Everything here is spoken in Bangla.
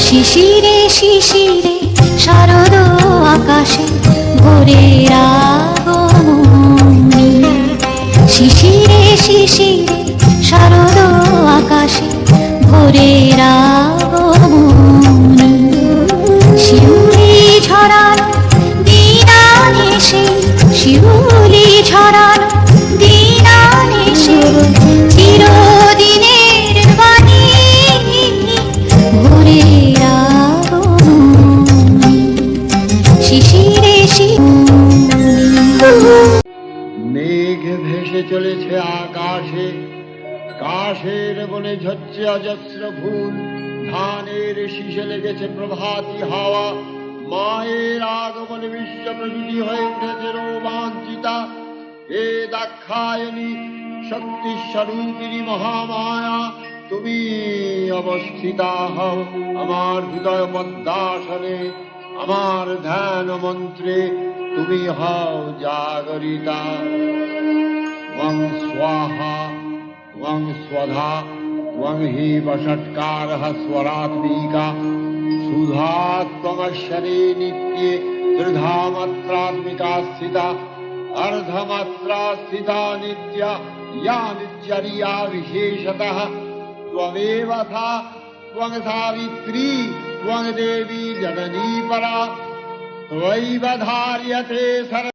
শিশিরে শিশিরে শারদ আকাশে ভোরের আগমনী। শিশিরে শিশিরে শারদ আকাশে ভোরের আগমনী। শিউলি ঝরানো দিন আনেছে, শিউলি ঝরানো দিন আনেছে, চিরদিনের বাণী ভোরের আগমনী। শিশিরে মেঘ ভেসে চলেছে আকাশে, কাশের বনে ঝরছে অজস্র ফুল, ধানের শীষে লেগেছে প্রভাতী হাওয়া। মায়ের আগমনে বিশ্ব প্রকৃতি হয়ে উঠেছে রোমাঞ্চিতা। হে দাক্ষায়ণী, শক্তি স্বরূপিণী মহামায়া, তুমি অবস্থিতা হও আমার হৃদয় পদ্মাসনে, আমার ধ্যান মন্ত্রে তুমি হও জাগরিতা। ওং স্বাহা ওং স্বধা ওং হি বষট্কারः स्वरात्मिका। सुधा त्वमक्षरे नित्ये त्रिधा मात्रात्मिका स्थिता, अर्धमात्रा स्थिता नित्या या नित्यरिया विशेषतः। त्वमेव था त्वं सावित्री त्वं देवी जननी परा, त्वयैव धार्यते सर्व